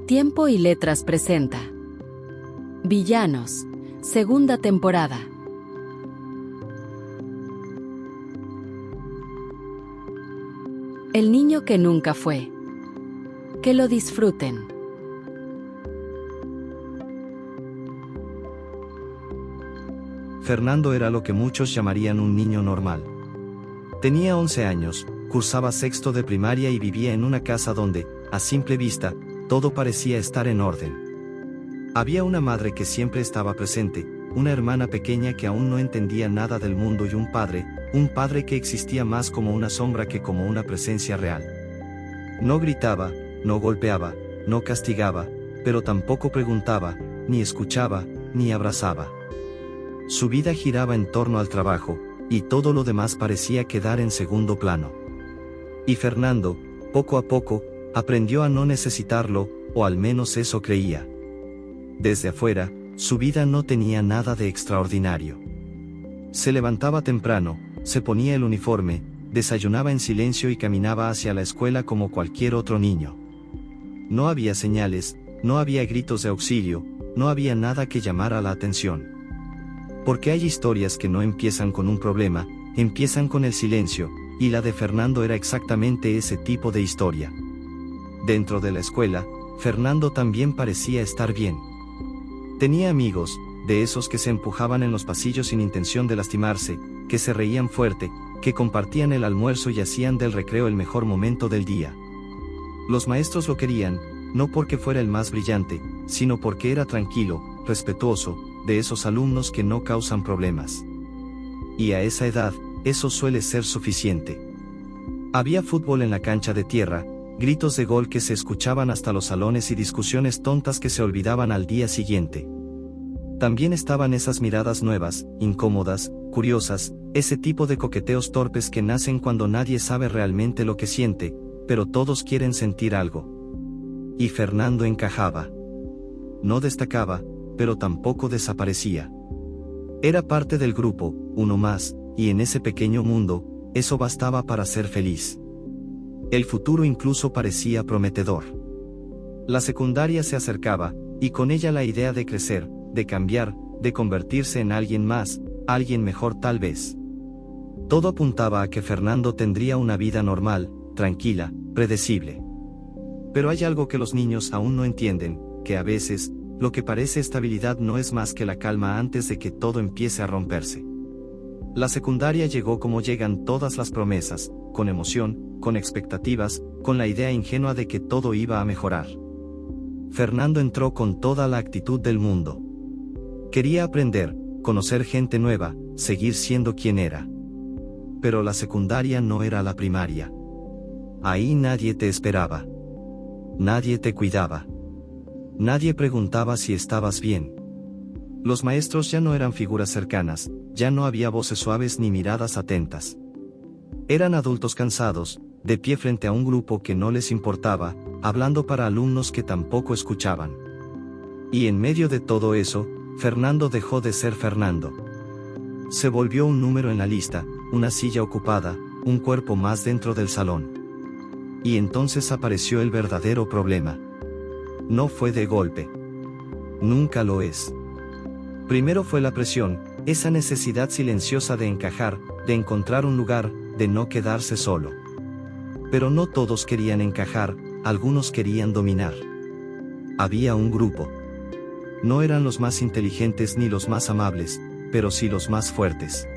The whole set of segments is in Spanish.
Tiempo y Letras presenta Villanos, segunda temporada. El niño que nunca fue. Que lo disfruten. Fernando era lo que muchos llamarían un niño normal. Tenía 11 años, cursaba sexto de primaria y vivía en una casa donde, a simple vista, todo parecía estar en orden. Había una madre que siempre estaba presente, una hermana pequeña que aún no entendía nada del mundo y un padre que existía más como una sombra que como una presencia real. No gritaba, no golpeaba, no castigaba, pero tampoco preguntaba, ni escuchaba, ni abrazaba. Su vida giraba en torno al trabajo, y todo lo demás parecía quedar en segundo plano. Y Fernando, poco a poco, aprendió a no necesitarlo, o al menos eso creía. Desde afuera, su vida no tenía nada de extraordinario. Se levantaba temprano, se ponía el uniforme, desayunaba en silencio y caminaba hacia la escuela como cualquier otro niño. No había señales, no había gritos de auxilio, no había nada que llamara la atención. Porque hay historias que no empiezan con un problema, empiezan con el silencio, y la de Fernando era exactamente ese tipo de historia. Dentro de la escuela, Fernando también parecía estar bien. Tenía amigos, de esos que se empujaban en los pasillos sin intención de lastimarse, que se reían fuerte, que compartían el almuerzo y hacían del recreo el mejor momento del día. Los maestros lo querían, no porque fuera el más brillante, sino porque era tranquilo, respetuoso, de esos alumnos que no causan problemas. Y a esa edad, eso suele ser suficiente. Había fútbol en la cancha de tierra, gritos de gol que se escuchaban hasta los salones y discusiones tontas que se olvidaban al día siguiente. También estaban esas miradas nuevas, incómodas, curiosas, ese tipo de coqueteos torpes que nacen cuando nadie sabe realmente lo que siente, pero todos quieren sentir algo. Y Fernando encajaba. No destacaba, pero tampoco desaparecía. Era parte del grupo, uno más, y en ese pequeño mundo, eso bastaba para ser feliz. El futuro incluso parecía prometedor. La secundaria se acercaba, y con ella la idea de crecer, de cambiar, de convertirse en alguien más, alguien mejor tal vez. Todo apuntaba a que Fernando tendría una vida normal, tranquila, predecible. Pero hay algo que los niños aún no entienden, que a veces, lo que parece estabilidad no es más que la calma antes de que todo empiece a romperse. La secundaria llegó como llegan todas las promesas, con emoción, con expectativas, con la idea ingenua de que todo iba a mejorar. Fernando entró con toda la actitud del mundo. Quería aprender, conocer gente nueva, seguir siendo quien era. Pero la secundaria no era la primaria. Ahí nadie te esperaba. Nadie te cuidaba. Nadie preguntaba si estabas bien. Los maestros ya no eran figuras cercanas, ya no había voces suaves ni miradas atentas. Eran adultos cansados, de pie frente a un grupo que no les importaba, hablando para alumnos que tampoco escuchaban. Y en medio de todo eso, Fernando dejó de ser Fernando. Se volvió un número en la lista, una silla ocupada, un cuerpo más dentro del salón. Y entonces apareció el verdadero problema. No fue de golpe. Nunca lo es. Primero fue la presión, esa necesidad silenciosa de encajar, de encontrar un lugar, de no quedarse solo. Pero no todos querían encajar, algunos querían dominar. Había un grupo. No eran los más inteligentes ni los más amables, pero sí los más fuertes.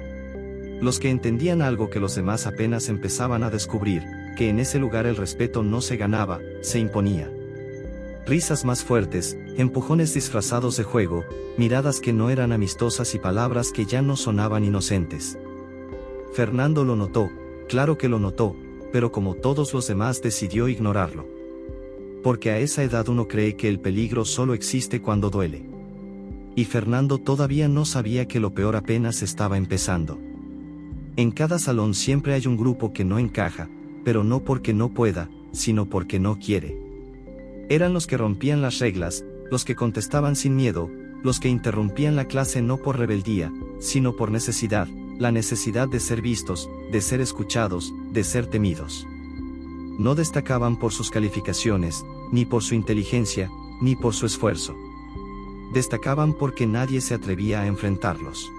Los que entendían algo que los demás apenas empezaban a descubrir, que en ese lugar el respeto no se ganaba, se imponía. Risas más fuertes, empujones disfrazados de juego, miradas que no eran amistosas y palabras que ya no sonaban inocentes. Fernando lo notó, claro que lo notó, pero como todos los demás decidió ignorarlo. Porque a esa edad uno cree que el peligro solo existe cuando duele. Y Fernando todavía no sabía que lo peor apenas estaba empezando. En cada salón siempre hay un grupo que no encaja, pero no porque no pueda, sino porque no quiere. Eran los que rompían las reglas, los que contestaban sin miedo, los que interrumpían la clase no por rebeldía, sino por necesidad, la necesidad de ser vistos, de ser escuchados, de ser temidos. No destacaban por sus calificaciones, ni por su inteligencia, ni por su esfuerzo. Destacaban porque nadie se atrevía a enfrentarlos.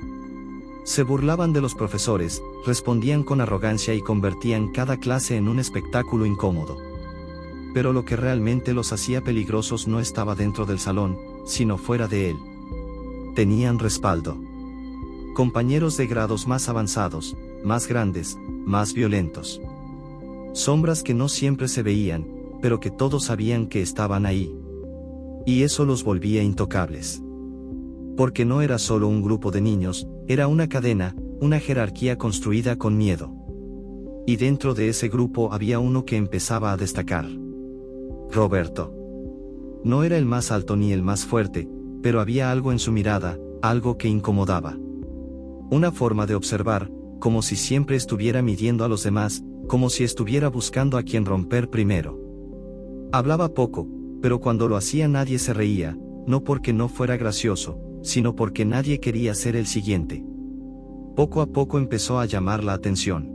Se burlaban de los profesores, respondían con arrogancia y convertían cada clase en un espectáculo incómodo. Pero lo que realmente los hacía peligrosos no estaba dentro del salón, sino fuera de él. Tenían respaldo. Compañeros de grados más avanzados, más grandes, más violentos. Sombras que no siempre se veían, pero que todos sabían que estaban ahí. Y eso los volvía intocables. Porque no era solo un grupo de niños, era una cadena, una jerarquía construida con miedo. Y dentro de ese grupo había uno que empezaba a destacar. Roberto. No era el más alto ni el más fuerte, pero había algo en su mirada, algo que incomodaba. Una forma de observar, como si siempre estuviera midiendo a los demás, como si estuviera buscando a quien romper primero. Hablaba poco, pero cuando lo hacía nadie se reía, no porque no fuera gracioso, sino porque nadie quería ser el siguiente. Poco a poco empezó a llamar la atención.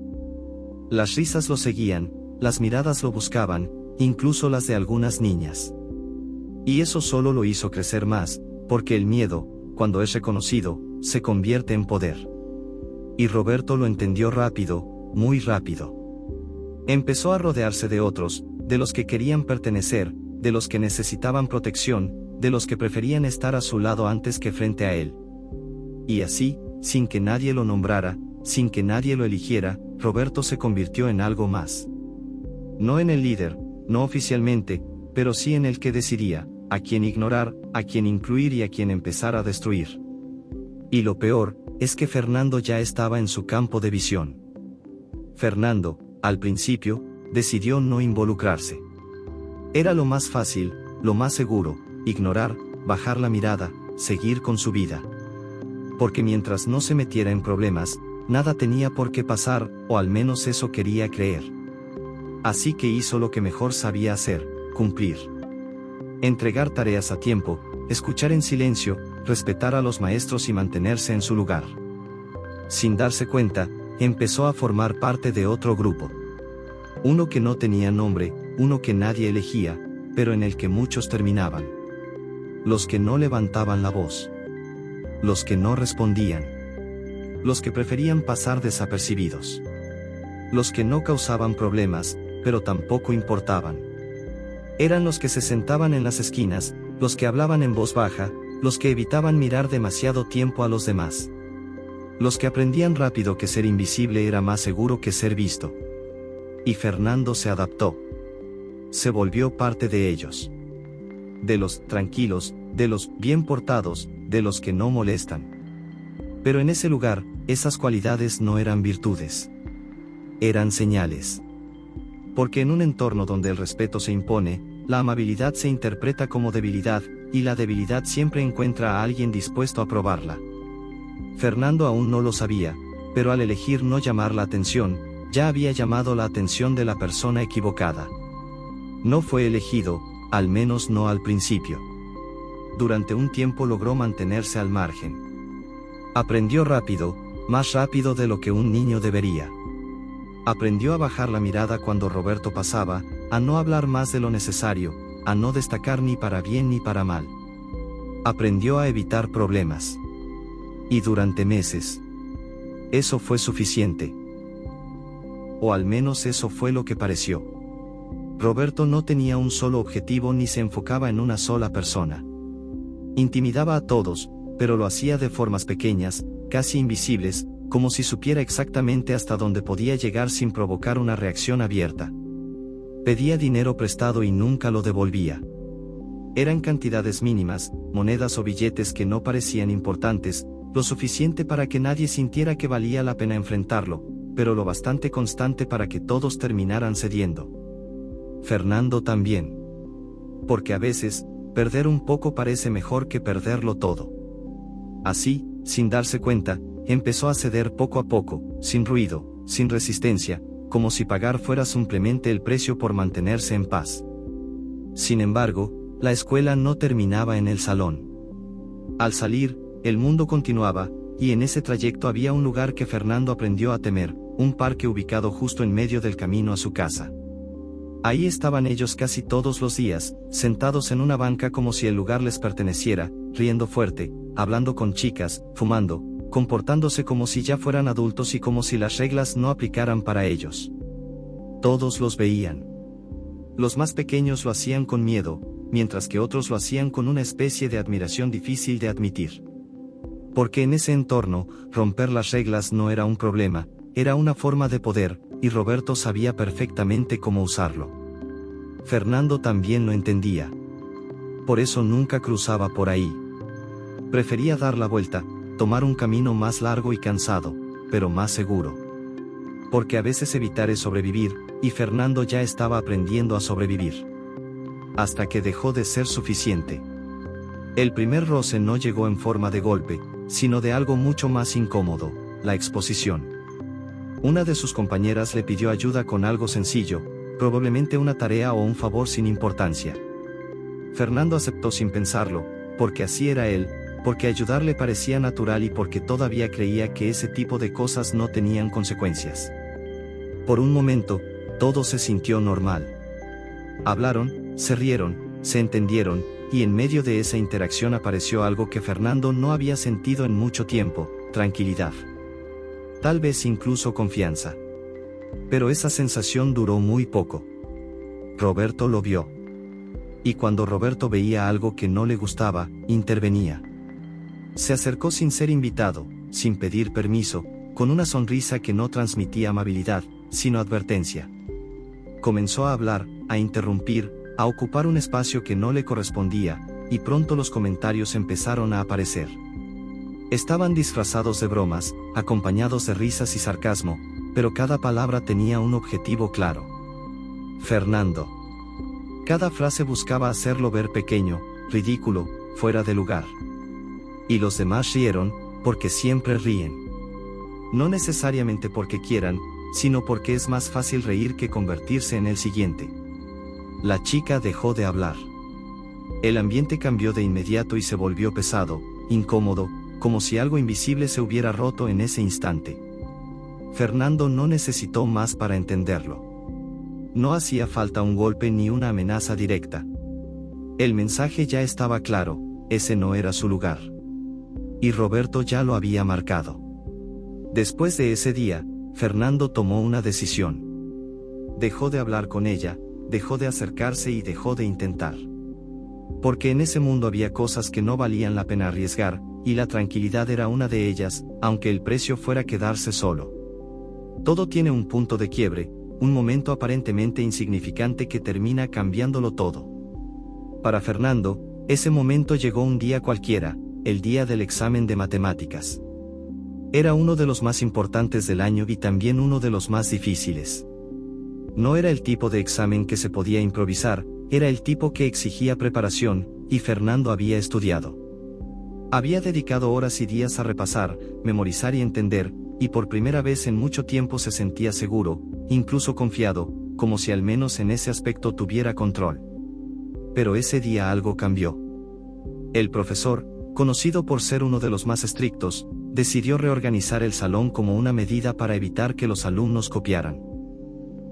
Las risas lo seguían, las miradas lo buscaban, incluso las de algunas niñas. Y eso solo lo hizo crecer más, porque el miedo, cuando es reconocido, se convierte en poder. Y Roberto lo entendió rápido, muy rápido. Empezó a rodearse de otros, de los que querían pertenecer, de los que necesitaban protección, de los que preferían estar a su lado antes que frente a él. Y así, sin que nadie lo nombrara, sin que nadie lo eligiera, Roberto se convirtió en algo más. No en el líder, no oficialmente, pero sí en el que decidía, a quién ignorar, a quién incluir y a quién empezar a destruir. Y lo peor, es que Fernando ya estaba en su campo de visión. Fernando, al principio, decidió no involucrarse. Era lo más fácil, lo más seguro, ignorar, bajar la mirada, seguir con su vida. Porque mientras no se metiera en problemas, nada tenía por qué pasar, o al menos eso quería creer. Así que hizo lo que mejor sabía hacer, cumplir. Entregar tareas a tiempo, escuchar en silencio, respetar a los maestros y mantenerse en su lugar. Sin darse cuenta, empezó a formar parte de otro grupo. Uno que no tenía nombre, uno que nadie elegía, pero en el que muchos terminaban. Los que no levantaban la voz. Los que no respondían. Los que preferían pasar desapercibidos. Los que no causaban problemas, pero tampoco importaban. Eran los que se sentaban en las esquinas, los que hablaban en voz baja, los que evitaban mirar demasiado tiempo a los demás. Los que aprendían rápido que ser invisible era más seguro que ser visto. Y Fernando se adaptó. Se volvió parte de ellos. De los tranquilos, de los bien portados, de los que no molestan. Pero en ese lugar, esas cualidades no eran virtudes. Eran señales. Porque en un entorno donde el respeto se impone, la amabilidad se interpreta como debilidad, y la debilidad siempre encuentra a alguien dispuesto a probarla. Fernando aún no lo sabía, pero al elegir no llamar la atención, ya había llamado la atención de la persona equivocada. No fue elegido, al menos no al principio. Durante un tiempo logró mantenerse al margen. Aprendió rápido, más rápido de lo que un niño debería. Aprendió a bajar la mirada cuando Roberto pasaba, a no hablar más de lo necesario, a no destacar ni para bien ni para mal. Aprendió a evitar problemas. Y durante meses. Eso fue suficiente. O al menos eso fue lo que pareció. Roberto no tenía un solo objetivo ni se enfocaba en una sola persona. Intimidaba a todos, pero lo hacía de formas pequeñas, casi invisibles, como si supiera exactamente hasta dónde podía llegar sin provocar una reacción abierta. Pedía dinero prestado y nunca lo devolvía. Eran cantidades mínimas, monedas o billetes que no parecían importantes, lo suficiente para que nadie sintiera que valía la pena enfrentarlo, pero lo bastante constante para que todos terminaran cediendo. Fernando también. Porque a veces, perder un poco parece mejor que perderlo todo. Así, sin darse cuenta, empezó a ceder poco a poco, sin ruido, sin resistencia, como si pagar fuera simplemente el precio por mantenerse en paz. Sin embargo, la escuela no terminaba en el salón. Al salir, el mundo continuaba, y en ese trayecto había un lugar que Fernando aprendió a temer, un parque ubicado justo en medio del camino a su casa. Ahí estaban ellos casi todos los días, sentados en una banca como si el lugar les perteneciera, riendo fuerte, hablando con chicas, fumando, comportándose como si ya fueran adultos y como si las reglas no aplicaran para ellos. Todos los veían. Los más pequeños lo hacían con miedo, mientras que otros lo hacían con una especie de admiración difícil de admitir. Porque en ese entorno, romper las reglas no era un problema, era una forma de poder, y Roberto sabía perfectamente cómo usarlo. Fernando también lo entendía. Por eso nunca cruzaba por ahí. Prefería dar la vuelta, tomar un camino más largo y cansado, pero más seguro. Porque a veces evitar es sobrevivir, y Fernando ya estaba aprendiendo a sobrevivir. Hasta que dejó de ser suficiente. El primer roce no llegó en forma de golpe, sino de algo mucho más incómodo, la exposición. Una de sus compañeras le pidió ayuda con algo sencillo, probablemente una tarea o un favor sin importancia. Fernando aceptó sin pensarlo, porque así era él, porque ayudar le parecía natural y porque todavía creía que ese tipo de cosas no tenían consecuencias. Por un momento, todo se sintió normal. Hablaron, se rieron, se entendieron, y en medio de esa interacción apareció algo que Fernando no había sentido en mucho tiempo: tranquilidad. Tal vez incluso confianza. Pero esa sensación duró muy poco. Roberto lo vio. Y cuando Roberto veía algo que no le gustaba, intervenía. Se acercó sin ser invitado, sin pedir permiso, con una sonrisa que no transmitía amabilidad, sino advertencia. Comenzó a hablar, a interrumpir, a ocupar un espacio que no le correspondía, y pronto los comentarios empezaron a aparecer. Estaban disfrazados de bromas, acompañados de risas y sarcasmo, pero cada palabra tenía un objetivo claro. Fernando. Cada frase buscaba hacerlo ver pequeño, ridículo, fuera de lugar. Y los demás rieron, porque siempre ríen. No necesariamente porque quieran, sino porque es más fácil reír que convertirse en el siguiente. La chica dejó de hablar. El ambiente cambió de inmediato y se volvió pesado, incómodo, como si algo invisible se hubiera roto en ese instante. Fernando no necesitó más para entenderlo. No hacía falta un golpe ni una amenaza directa. El mensaje ya estaba claro: ese no era su lugar. Y Roberto ya lo había marcado. Después de ese día, Fernando tomó una decisión. Dejó de hablar con ella, dejó de acercarse y dejó de intentar. Porque en ese mundo había cosas que no valían la pena arriesgar, y la tranquilidad era una de ellas, aunque el precio fuera quedarse solo. Todo tiene un punto de quiebre, un momento aparentemente insignificante que termina cambiándolo todo. Para Fernando, ese momento llegó un día cualquiera, el día del examen de matemáticas. Era uno de los más importantes del año y también uno de los más difíciles. No era el tipo de examen que se podía improvisar, era el tipo que exigía preparación, y Fernando había estudiado. Había dedicado horas y días a repasar, memorizar y entender, y por primera vez en mucho tiempo se sentía seguro, incluso confiado, como si al menos en ese aspecto tuviera control. Pero ese día algo cambió. El profesor, conocido por ser uno de los más estrictos, decidió reorganizar el salón como una medida para evitar que los alumnos copiaran.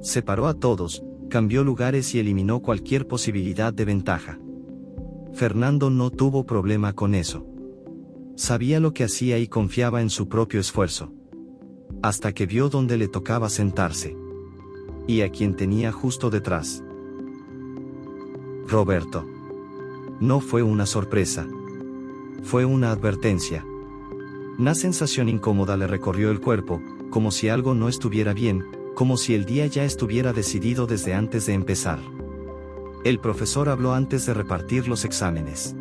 Separó a todos, cambió lugares y eliminó cualquier posibilidad de ventaja. Fernando no tuvo problema con eso. Sabía lo que hacía y confiaba en su propio esfuerzo. Hasta que vio dónde le tocaba sentarse. Y a quien tenía justo detrás. Roberto. No fue una sorpresa. Fue una advertencia. Una sensación incómoda le recorrió el cuerpo, como si algo no estuviera bien, como si el día ya estuviera decidido desde antes de empezar. El profesor habló antes de repartir los exámenes.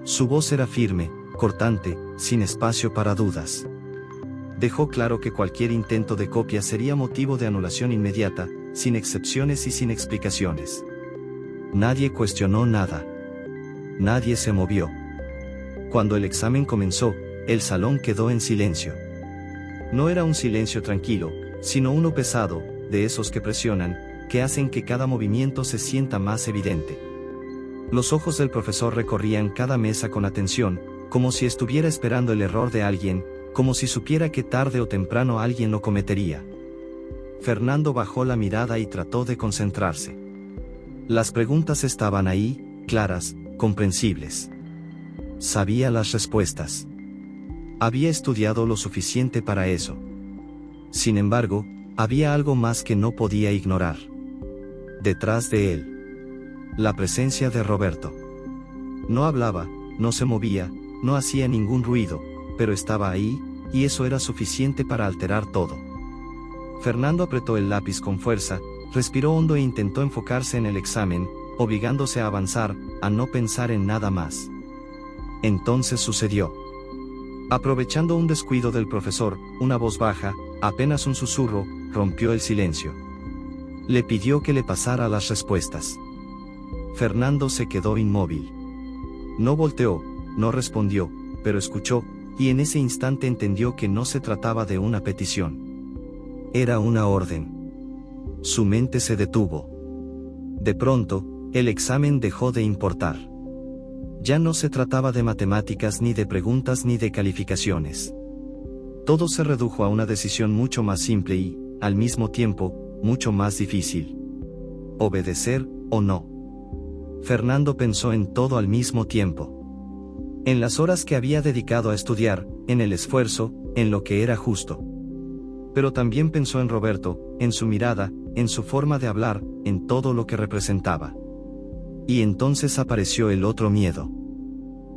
Su voz era firme, cortante, sin espacio para dudas. Dejó claro que cualquier intento de copia sería motivo de anulación inmediata, sin excepciones y sin explicaciones. Nadie cuestionó nada. Nadie se movió. Cuando el examen comenzó, el salón quedó en silencio. No era un silencio tranquilo, sino uno pesado, de esos que presionan, que hacen que cada movimiento se sienta más evidente. Los ojos del profesor recorrían cada mesa con atención, como si estuviera esperando el error de alguien, como si supiera que tarde o temprano alguien lo cometería. Fernando bajó la mirada y trató de concentrarse. Las preguntas estaban ahí, claras, comprensibles. Sabía las respuestas. Había estudiado lo suficiente para eso. Sin embargo, había algo más que no podía ignorar. Detrás de él. La presencia de Roberto. No hablaba, no se movía, no hacía ningún ruido, pero estaba ahí, y eso era suficiente para alterar todo. Fernando apretó el lápiz con fuerza, respiró hondo e intentó enfocarse en el examen, obligándose a avanzar, a no pensar en nada más. Entonces sucedió. Aprovechando un descuido del profesor, una voz baja, apenas un susurro, rompió el silencio. Le pidió que le pasara las respuestas. Fernando se quedó inmóvil. No volteó, no respondió, pero escuchó, y en ese instante entendió que no se trataba de una petición. Era una orden. Su mente se detuvo. De pronto, el examen dejó de importar. Ya no se trataba de matemáticas ni de preguntas ni de calificaciones. Todo se redujo a una decisión mucho más simple y, al mismo tiempo, mucho más difícil. ¿Obedecer o no? Fernando pensó en todo al mismo tiempo. En las horas que había dedicado a estudiar, en el esfuerzo, en lo que era justo. Pero también pensó en Roberto, en su mirada, en su forma de hablar, en todo lo que representaba. Y entonces apareció el otro miedo.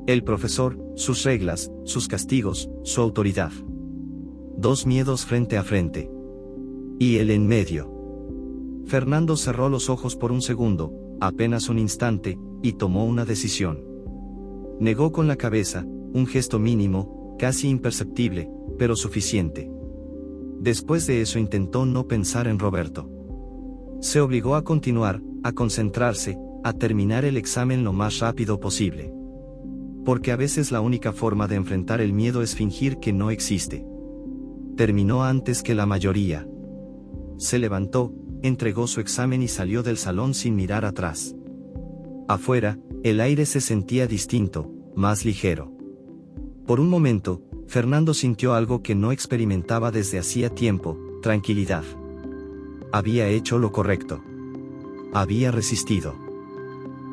El profesor, sus reglas, sus castigos, su autoridad. Dos miedos frente a frente. Y él en medio. Fernando cerró los ojos por un segundo, apenas un instante, y tomó una decisión. Negó con la cabeza, un gesto mínimo, casi imperceptible, pero suficiente. Después de eso intentó no pensar en Roberto. Se obligó a continuar, a concentrarse, a terminar el examen lo más rápido posible. Porque a veces la única forma de enfrentar el miedo es fingir que no existe. Terminó antes que la mayoría. Se levantó, entregó su examen y salió del salón sin mirar atrás. Afuera, el aire se sentía distinto, más ligero. Por un momento, Fernando sintió algo que no experimentaba desde hacía tiempo, tranquilidad. Había hecho lo correcto. Había resistido.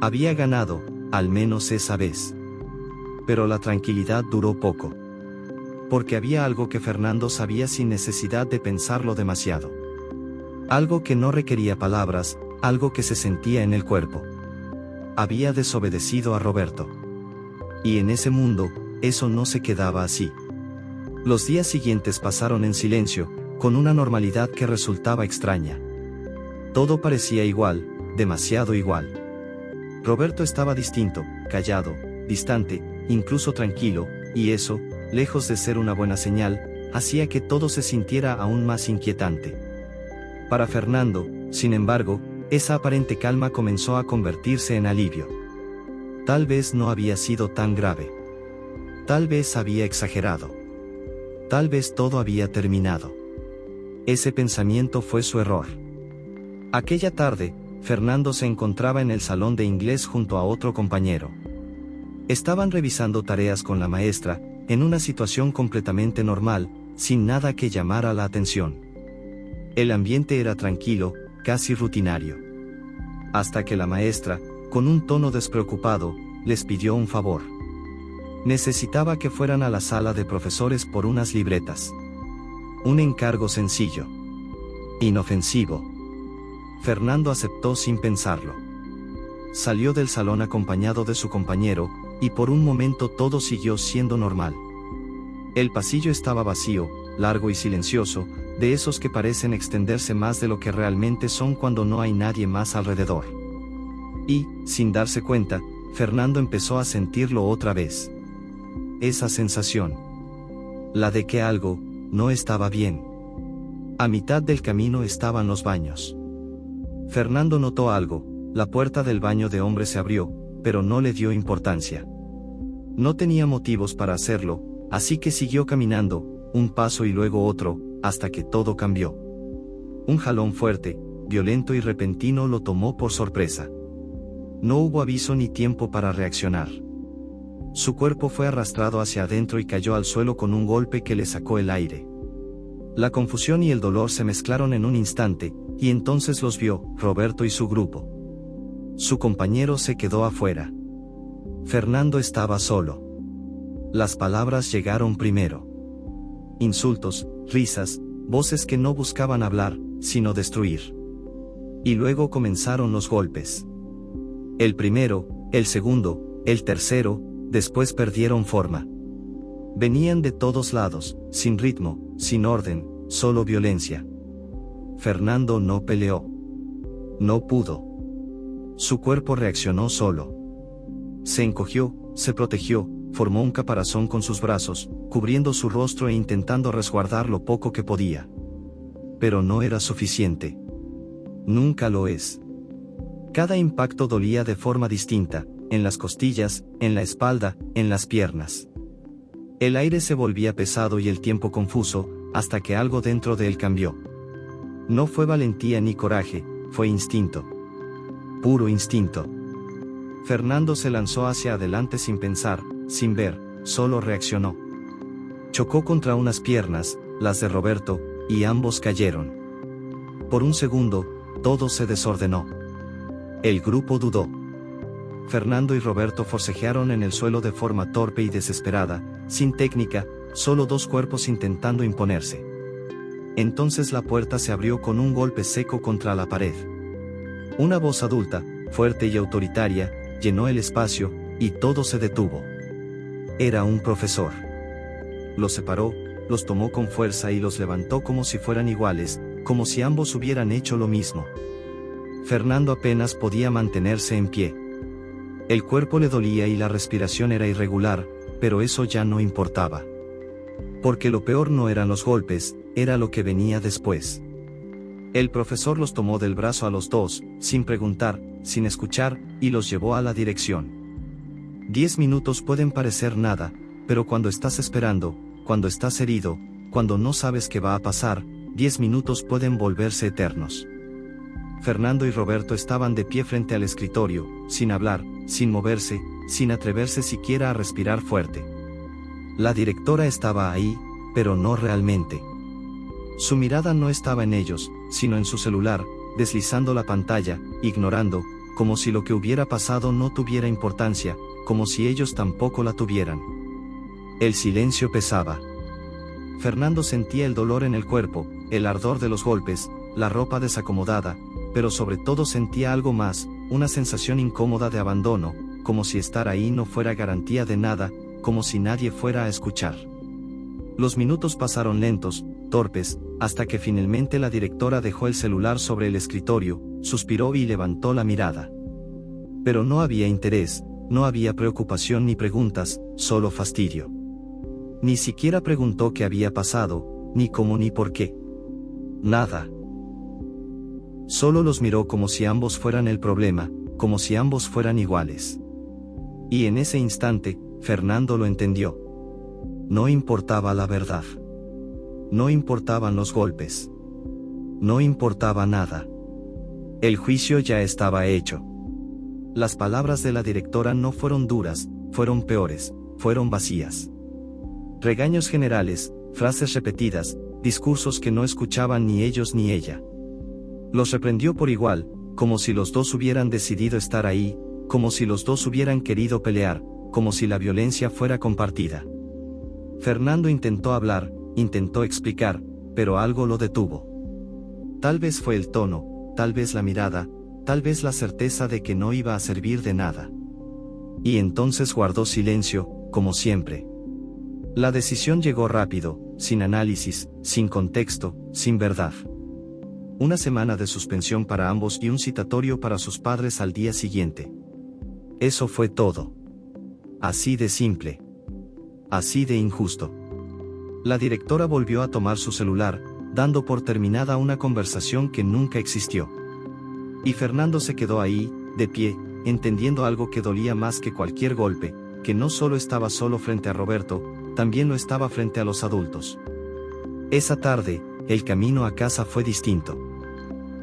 Había ganado, al menos esa vez. Pero la tranquilidad duró poco. Porque había algo que Fernando sabía sin necesidad de pensarlo demasiado. Algo que no requería palabras, algo que se sentía en el cuerpo. Había desobedecido a Roberto. Y en ese mundo, eso no se quedaba así. Los días siguientes pasaron en silencio, con una normalidad que resultaba extraña. Todo parecía igual, demasiado igual. Roberto estaba distinto, callado, distante, incluso tranquilo, y eso, lejos de ser una buena señal, hacía que todo se sintiera aún más inquietante. Para Fernando, sin embargo, esa aparente calma comenzó a convertirse en alivio. Tal vez no había sido tan grave. Tal vez había exagerado. Tal vez todo había terminado. Ese pensamiento fue su error. Aquella tarde, Fernando se encontraba en el salón de inglés junto a otro compañero. Estaban revisando tareas con la maestra, en una situación completamente normal, sin nada que llamara la atención. El ambiente era tranquilo, casi rutinario. Hasta que la maestra, con un tono despreocupado, les pidió un favor. Necesitaba que fueran a la sala de profesores por unas libretas. Un encargo sencillo. Inofensivo. Fernando aceptó sin pensarlo. Salió del salón acompañado de su compañero, y por un momento todo siguió siendo normal. El pasillo estaba vacío, largo y silencioso, de esos que parecen extenderse más de lo que realmente son cuando no hay nadie más alrededor. Y, sin darse cuenta, Fernando empezó a sentirlo otra vez. Esa sensación. La de que algo no estaba bien. A mitad del camino estaban los baños. Fernando notó algo, la puerta del baño de hombres se abrió, pero no le dio importancia. No tenía motivos para hacerlo, así que siguió caminando, un paso y luego otro, hasta que todo cambió. Un jalón fuerte, violento y repentino lo tomó por sorpresa. No hubo aviso ni tiempo para reaccionar. Su cuerpo fue arrastrado hacia adentro y cayó al suelo con un golpe que le sacó el aire. La confusión y el dolor se mezclaron en un instante, y entonces los vio, Roberto y su grupo. Su compañero se quedó afuera. Fernando estaba solo. Las palabras llegaron primero. Insultos, risas, voces que no buscaban hablar, sino destruir. Y luego comenzaron los golpes. El primero, el segundo, el tercero, después perdieron forma. Venían de todos lados, sin ritmo, sin orden, solo violencia. Fernando no peleó. No pudo. Su cuerpo reaccionó solo. Se encogió, se protegió, formó un caparazón con sus brazos, cubriendo su rostro e intentando resguardar lo poco que podía. Pero no era suficiente. Nunca lo es. Cada impacto dolía de forma distinta, en las costillas, en la espalda, en las piernas. El aire se volvía pesado y el tiempo confuso, hasta que algo dentro de él cambió. No fue valentía ni coraje, fue instinto. Puro instinto. Fernando se lanzó hacia adelante sin pensar, sin ver, solo reaccionó. Chocó contra unas piernas, las de Roberto, y ambos cayeron. Por un segundo, todo se desordenó. El grupo dudó. Fernando y Roberto forcejearon en el suelo de forma torpe y desesperada, sin técnica, solo dos cuerpos intentando imponerse. Entonces la puerta se abrió con un golpe seco contra la pared. Una voz adulta, fuerte y autoritaria, llenó el espacio, y todo se detuvo. Era un profesor. Los separó, los tomó con fuerza y los levantó como si fueran iguales, como si ambos hubieran hecho lo mismo. Fernando apenas podía mantenerse en pie. El cuerpo le dolía y la respiración era irregular, pero eso ya no importaba. Porque lo peor no eran los golpes, era lo que venía después. El profesor los tomó del brazo a los dos, sin preguntar, sin escuchar, y los llevó a la dirección. 10 minutos pueden parecer nada, pero cuando estás esperando, cuando estás herido, cuando no sabes qué va a pasar, 10 minutos pueden volverse eternos. Fernando y Roberto estaban de pie frente al escritorio, sin hablar, sin moverse, sin atreverse siquiera a respirar fuerte. La directora estaba ahí, pero no realmente. Su mirada no estaba en ellos, sino en su celular, deslizando la pantalla, ignorando, como si lo que hubiera pasado no tuviera importancia, como si ellos tampoco la tuvieran. El silencio pesaba. Fernando sentía el dolor en el cuerpo, el ardor de los golpes, la ropa desacomodada, pero sobre todo sentía algo más, una sensación incómoda de abandono, como si estar ahí no fuera garantía de nada, como si nadie fuera a escuchar. Los minutos pasaron lentos, torpes, hasta que finalmente la directora dejó el celular sobre el escritorio, suspiró y levantó la mirada. Pero no había interés, no había preocupación ni preguntas, solo fastidio. Ni siquiera preguntó qué había pasado, ni cómo ni por qué. Nada. Solo los miró como si ambos fueran el problema, como si ambos fueran iguales. Y en ese instante, Fernando lo entendió. No importaba la verdad. No importaban los golpes. No importaba nada. El juicio ya estaba hecho. Las palabras de la directora no fueron duras, fueron peores, fueron vacías. Regaños generales, frases repetidas, discursos que no escuchaban ni ellos ni ella. Los reprendió por igual, como si los dos hubieran decidido estar ahí, como si los dos hubieran querido pelear, como si la violencia fuera compartida. Fernando intentó hablar, intentó explicar, pero algo lo detuvo. Tal vez fue el tono, tal vez la mirada, tal vez la certeza de que no iba a servir de nada. Y entonces guardó silencio, como siempre. La decisión llegó rápido, sin análisis, sin contexto, sin verdad. Una semana de suspensión para ambos y un citatorio para sus padres al día siguiente. Eso fue todo. Así de simple. Así de injusto. La directora volvió a tomar su celular, dando por terminada una conversación que nunca existió. Y Fernando se quedó ahí, de pie, entendiendo algo que dolía más que cualquier golpe, que no solo estaba solo frente a Roberto, también lo estaba frente a los adultos. Esa tarde, el camino a casa fue distinto.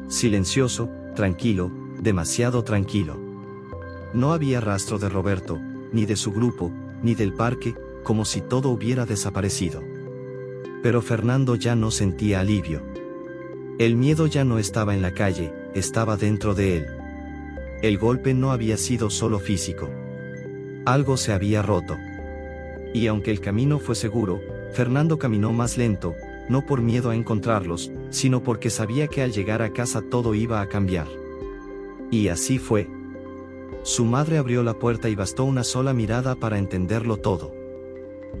Silencioso, tranquilo, demasiado tranquilo. No había rastro de Roberto, ni de su grupo, ni del parque, como si todo hubiera desaparecido. Pero Fernando ya no sentía alivio. El miedo ya no estaba en la calle, estaba dentro de él. El golpe no había sido solo físico. Algo se había roto. Y aunque el camino fue seguro, Fernando caminó más lento, no por miedo a encontrarlos, sino porque sabía que al llegar a casa todo iba a cambiar. Y así fue. Su madre abrió la puerta y bastó una sola mirada para entenderlo todo.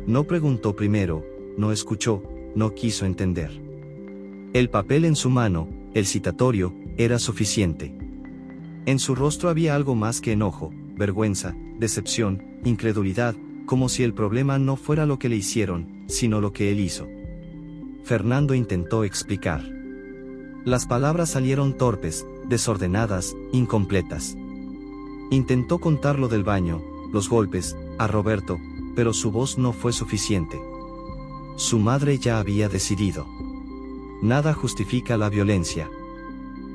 No preguntó primero, no escuchó, no quiso entender. El papel en su mano, el citatorio, era suficiente. En su rostro había algo más que enojo, vergüenza, decepción, incredulidad, como si el problema no fuera lo que le hicieron, sino lo que él hizo. Fernando intentó explicar. Las palabras salieron torpes, desordenadas, incompletas. Intentó contar lo del baño, los golpes, a Roberto, pero su voz no fue suficiente. Su madre ya había decidido. Nada justifica la violencia.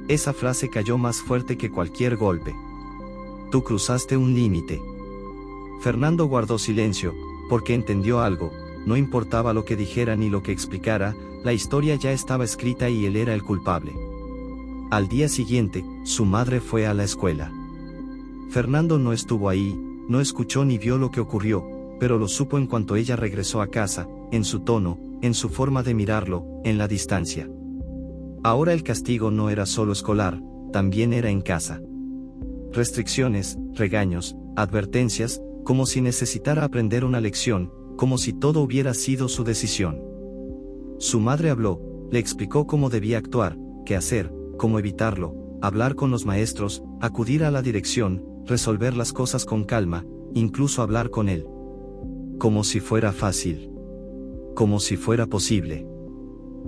Esa frase cayó más fuerte que cualquier golpe. Tú cruzaste un límite. Fernando guardó silencio, porque entendió algo, no importaba lo que dijera ni lo que explicara, la historia ya estaba escrita y él era el culpable. Al día siguiente, su madre fue a la escuela. Fernando no estuvo ahí, no escuchó ni vio lo que ocurrió, pero lo supo en cuanto ella regresó a casa, en su tono, en su forma de mirarlo, en la distancia. Ahora el castigo no era solo escolar, también era en casa. Restricciones, regaños, advertencias, como si necesitara aprender una lección, como si todo hubiera sido su decisión. Su madre habló, le explicó cómo debía actuar, qué hacer, cómo evitarlo, hablar con los maestros, acudir a la dirección, resolver las cosas con calma, incluso hablar con él. Como si fuera fácil. Como si fuera posible.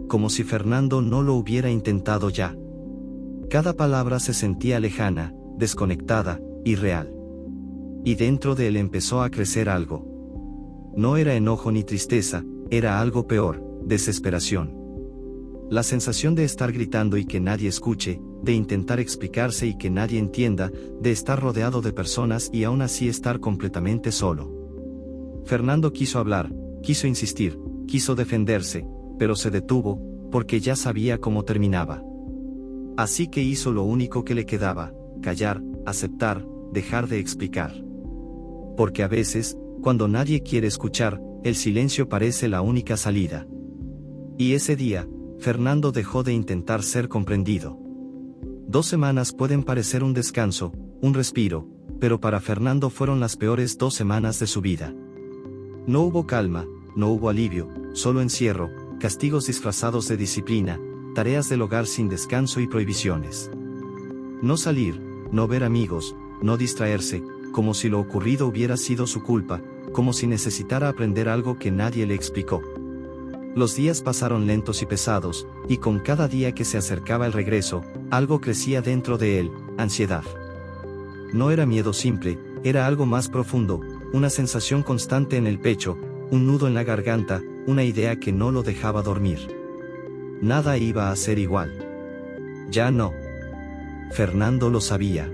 Como si Fernando no lo hubiera intentado ya. Cada palabra se sentía lejana, desconectada, irreal. Y dentro de él empezó a crecer algo. No era enojo ni tristeza, era algo peor, desesperación. La sensación de estar gritando y que nadie escuche, de intentar explicarse y que nadie entienda, de estar rodeado de personas y aún así estar completamente solo. Fernando quiso hablar, quiso insistir, quiso defenderse, pero se detuvo, porque ya sabía cómo terminaba. Así que hizo lo único que le quedaba, callar, aceptar, dejar de explicar. Porque a veces, cuando nadie quiere escuchar, el silencio parece la única salida. Y ese día, Fernando dejó de intentar ser comprendido. 2 semanas pueden parecer un descanso, un respiro, pero para Fernando fueron las peores 2 semanas de su vida. No hubo calma, no hubo alivio, solo encierro, castigos disfrazados de disciplina, tareas del hogar sin descanso y prohibiciones. No salir, no ver amigos, no distraerse, como si lo ocurrido hubiera sido su culpa, como si necesitara aprender algo que nadie le explicó. Los días pasaron lentos y pesados, y con cada día que se acercaba el regreso, algo crecía dentro de él, ansiedad. No era miedo simple, era algo más profundo, una sensación constante en el pecho, un nudo en la garganta, una idea que no lo dejaba dormir. Nada iba a ser igual. Ya no. Fernando lo sabía.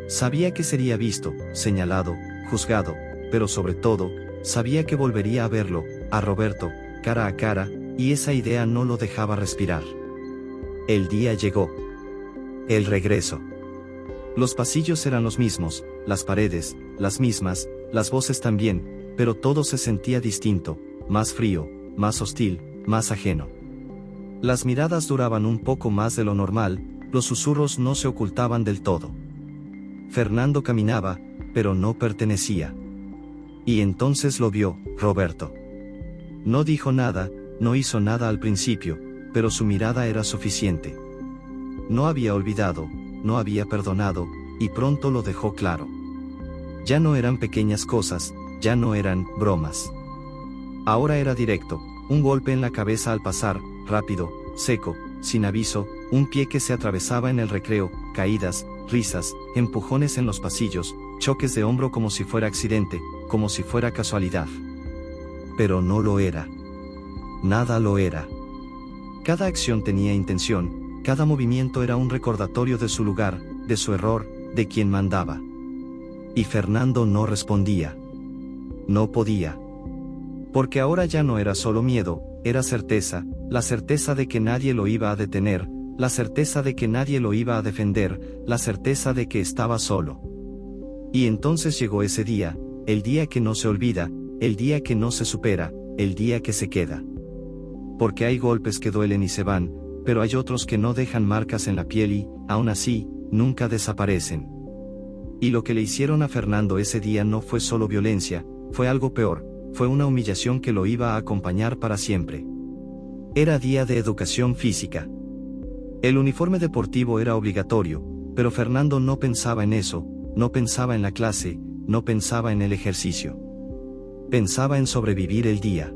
Sabía que sería visto, señalado, juzgado, pero sobre todo, sabía que volvería a verlo, a Roberto, cara a cara, y esa idea no lo dejaba respirar. El día llegó. El regreso. Los pasillos eran los mismos, las paredes, las mismas, las voces también, pero todo se sentía distinto, más frío, más hostil, más ajeno. Las miradas duraban un poco más de lo normal, los susurros no se ocultaban del todo. Fernando caminaba, pero no pertenecía. Y entonces lo vio, Roberto. No dijo nada, no hizo nada al principio, pero su mirada era suficiente. No había olvidado, no había perdonado, y pronto lo dejó claro. Ya no eran pequeñas cosas, ya no eran bromas. Ahora era directo, un golpe en la cabeza al pasar, rápido, seco, sin aviso, un pie que se atravesaba en el recreo, caídas, risas, empujones en los pasillos, choques de hombro como si fuera accidente, como si fuera casualidad. Pero no lo era. Nada lo era. Cada acción tenía intención, cada movimiento era un recordatorio de su lugar, de su error, de quien mandaba. Y Fernando no respondía. No podía. Porque ahora ya no era solo miedo, era certeza, la certeza de que nadie lo iba a detener, la certeza de que nadie lo iba a defender, la certeza de que estaba solo. Y entonces llegó ese día, el día que no se olvida, el día que no se supera, el día que se queda. Porque hay golpes que duelen y se van, pero hay otros que no dejan marcas en la piel y, aún así, nunca desaparecen. Y lo que le hicieron a Fernando ese día no fue solo violencia, fue algo peor, fue una humillación que lo iba a acompañar para siempre. Era día de educación física. El uniforme deportivo era obligatorio, pero Fernando no pensaba en eso, no pensaba en la clase, no pensaba en el ejercicio. Pensaba en sobrevivir el día.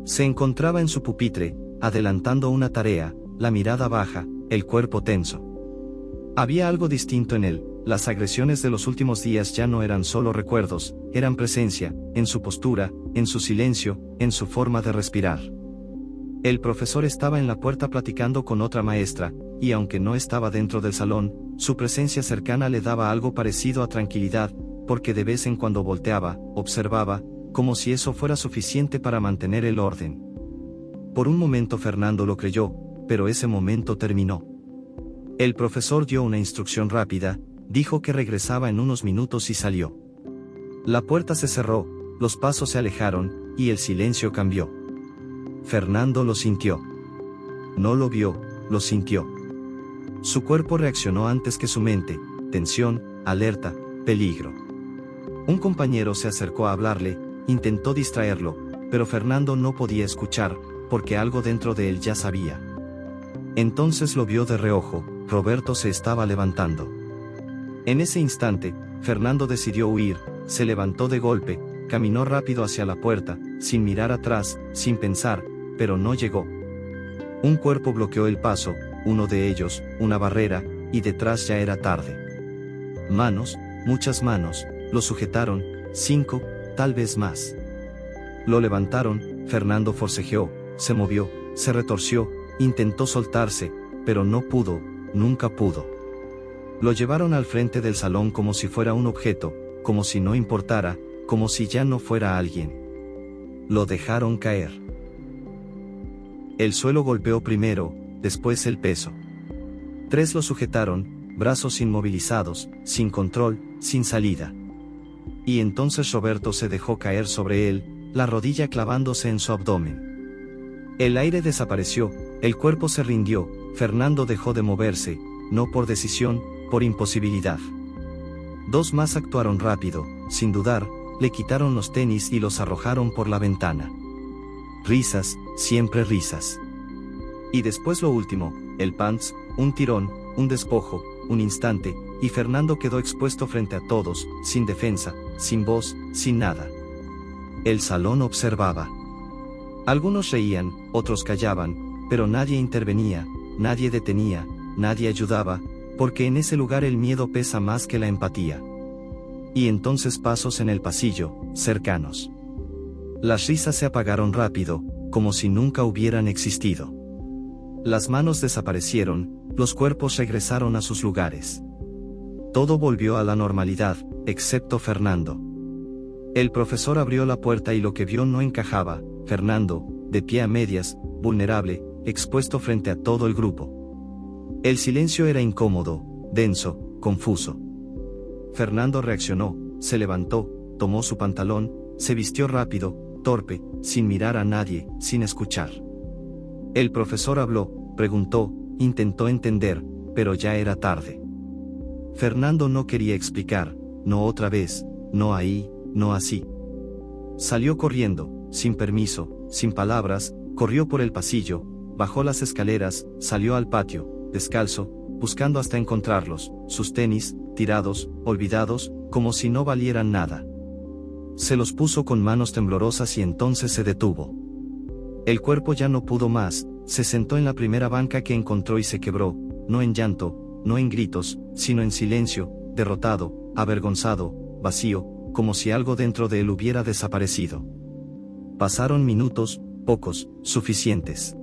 Se encontraba en su pupitre, adelantando una tarea, la mirada baja, el cuerpo tenso. Había algo distinto en él, las agresiones de los últimos días ya no eran solo recuerdos, eran presencia, en su postura, en su silencio, en su forma de respirar. El profesor estaba en la puerta platicando con otra maestra, y aunque no estaba dentro del salón, su presencia cercana le daba algo parecido a tranquilidad, porque de vez en cuando volteaba, observaba, como si eso fuera suficiente para mantener el orden. Por un momento Fernando lo creyó, pero ese momento terminó. El profesor dio una instrucción rápida, dijo que regresaba en unos minutos y salió. La puerta se cerró, los pasos se alejaron, y el silencio cambió. Fernando lo sintió. No lo vio, lo sintió. Su cuerpo reaccionó antes que su mente, tensión, alerta, peligro. Un compañero se acercó a hablarle, intentó distraerlo, pero Fernando no podía escuchar, porque algo dentro de él ya sabía. Entonces lo vio de reojo, Roberto se estaba levantando. En ese instante, Fernando decidió huir, se levantó de golpe, caminó rápido hacia la puerta, sin mirar atrás, sin pensar, pero no llegó. Un cuerpo bloqueó el paso, uno de ellos, una barrera, y detrás ya era tarde. Manos, muchas manos, lo sujetaron, 5, tal vez más. Lo levantaron, Fernando forcejeó, se movió, se retorció, intentó soltarse, pero no pudo, nunca pudo. Lo llevaron al frente del salón como si fuera un objeto, como si no importara, como si ya no fuera alguien. Lo dejaron caer. El suelo golpeó primero, después el peso. 3 lo sujetaron, brazos inmovilizados, sin control, sin salida. Y entonces Roberto se dejó caer sobre él, la rodilla clavándose en su abdomen. El aire desapareció, el cuerpo se rindió, Fernando dejó de moverse, no por decisión, por imposibilidad. 2 más actuaron rápido, sin dudar, le quitaron los tenis y los arrojaron por la ventana. Risas, siempre risas. Y después lo último, el pants, un tirón, un despojo, un instante, y Fernando quedó expuesto frente a todos, sin defensa, sin voz, sin nada. El salón observaba. Algunos reían, otros callaban, pero nadie intervenía, nadie detenía, nadie ayudaba, porque en ese lugar el miedo pesa más que la empatía. Y entonces pasos en el pasillo, cercanos. Las risas se apagaron rápido, como si nunca hubieran existido. Las manos desaparecieron, los cuerpos regresaron a sus lugares. Todo volvió a la normalidad, excepto Fernando. El profesor abrió la puerta y lo que vio no encajaba, Fernando, de pie a medias, vulnerable, expuesto frente a todo el grupo. El silencio era incómodo, denso, confuso. Fernando reaccionó, se levantó, tomó su pantalón, se vistió rápido, torpe, sin mirar a nadie, sin escuchar. El profesor habló, preguntó, intentó entender, pero ya era tarde. Fernando no quería explicar, no otra vez, no ahí, no así. Salió corriendo, sin permiso, sin palabras, corrió por el pasillo, bajó las escaleras, salió al patio, descalzo, buscando hasta encontrarlos, sus tenis, tirados, olvidados, como si no valieran nada. Se los puso con manos temblorosas y entonces se detuvo. El cuerpo ya no pudo más, se sentó en la primera banca que encontró y se quebró, no en llanto, no en gritos, sino en silencio, derrotado, avergonzado, vacío, como si algo dentro de él hubiera desaparecido. Pasaron minutos, pocos, suficientes.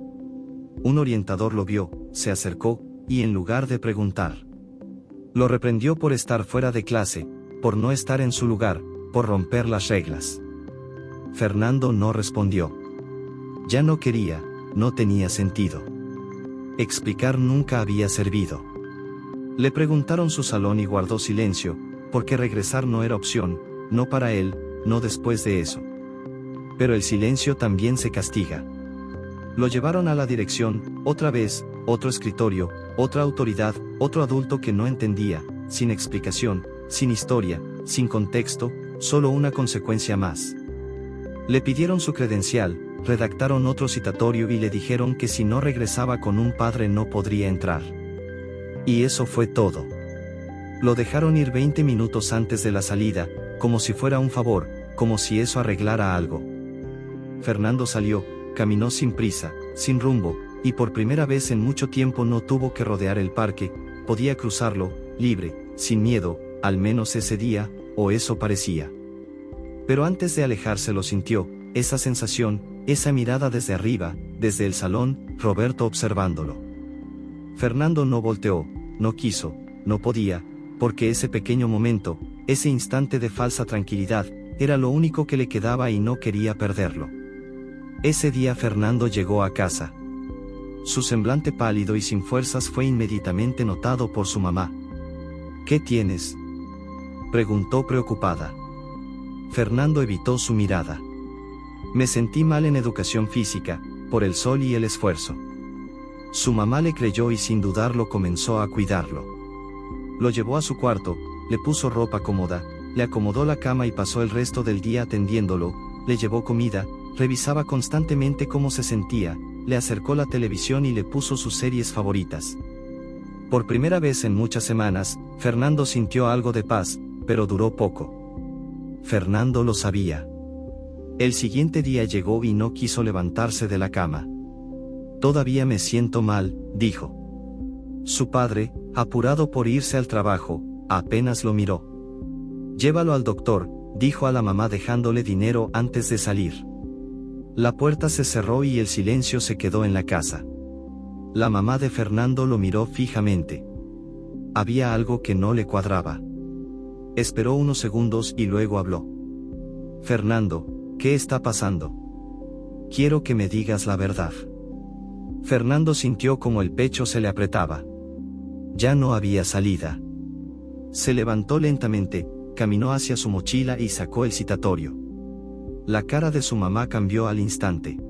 Un orientador lo vio, se acercó, y en lugar de preguntar, lo reprendió por estar fuera de clase, por no estar en su lugar, por romper las reglas. Fernando no respondió. Ya no quería, no tenía sentido. Explicar nunca había servido. Le preguntaron su salón y guardó silencio, porque regresar no era opción, no para él, no después de eso. Pero el silencio también se castiga. Lo llevaron a la dirección, otra vez, otro escritorio, otra autoridad, otro adulto que no entendía, sin explicación, sin historia, sin contexto, solo una consecuencia más. Le pidieron su credencial, redactaron otro citatorio y le dijeron que si no regresaba con un padre no podría entrar. Y eso fue todo. Lo dejaron ir 20 minutos antes de la salida, como si fuera un favor, como si eso arreglara algo. Fernando salió, caminó sin prisa, sin rumbo, y por primera vez en mucho tiempo no tuvo que rodear el parque, podía cruzarlo, libre, sin miedo, al menos ese día, o eso parecía. Pero antes de alejarse lo sintió, esa sensación, esa mirada desde arriba, desde el salón, Roberto observándolo. Fernando no volteó, no quiso, no podía, porque ese pequeño momento, ese instante de falsa tranquilidad, era lo único que le quedaba y no quería perderlo. Ese día Fernando llegó a casa. Su semblante pálido y sin fuerzas fue inmediatamente notado por su mamá. ¿Qué tienes?, preguntó preocupada. Fernando evitó su mirada. Me sentí mal en educación física, por el sol y el esfuerzo. Su mamá le creyó y sin dudarlo comenzó a cuidarlo. Lo llevó a su cuarto, le puso ropa cómoda, le acomodó la cama y pasó el resto del día atendiéndolo, le llevó comida, revisaba constantemente cómo se sentía, le acercó la televisión y le puso sus series favoritas. Por primera vez en muchas semanas, Fernando sintió algo de paz, pero duró poco. Fernando lo sabía. El siguiente día llegó y no quiso levantarse de la cama. Todavía me siento mal, dijo. Su padre, apurado por irse al trabajo, apenas lo miró. Llévalo al doctor, dijo a la mamá dejándole dinero antes de salir. La puerta se cerró y el silencio se quedó en la casa. La mamá de Fernando lo miró fijamente. Había algo que no le cuadraba. Esperó unos segundos y luego habló. Fernando, ¿qué está pasando? Quiero que me digas la verdad. Fernando sintió como el pecho se le apretaba. Ya no había salida. Se levantó lentamente, caminó hacia su mochila y sacó el citatorio. La cara de su mamá cambió al instante.